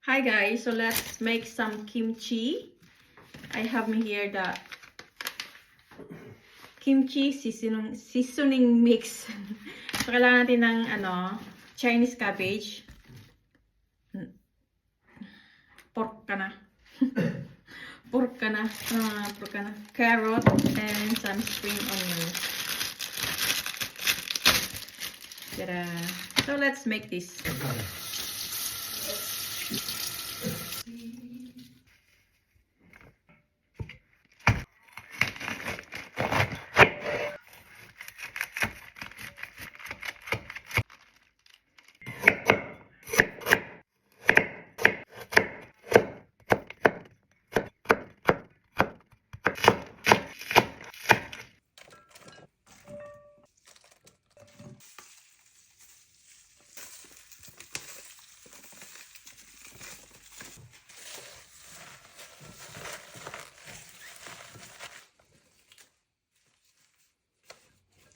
Hi guys, so let's make some kimchi. I have me here the kimchi seasoning mix. So kailangan natin ng Chinese cabbage. Pork ka na. Pork ka na. Carrot and some spring onions. Tada. So let's make this.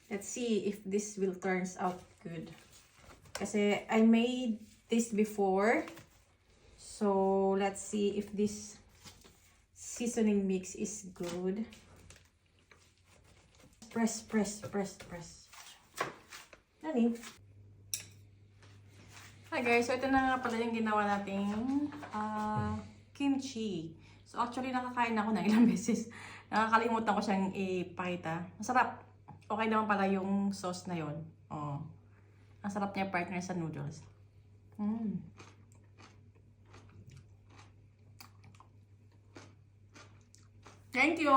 Let's see if this will turns out good. Kasi I made this before. So let's see if this seasoning mix is good. Press. Nani? Hi guys, so ito na nga pala yung ginawa nating kimchi. So actually nakakain ako ng ilang beses. Nakakalimutan ko siyang ipakita. Masarap. Okay naman pala yung sauce na yon. Oh. Ang sarap niya partner sa noodles. Thank you.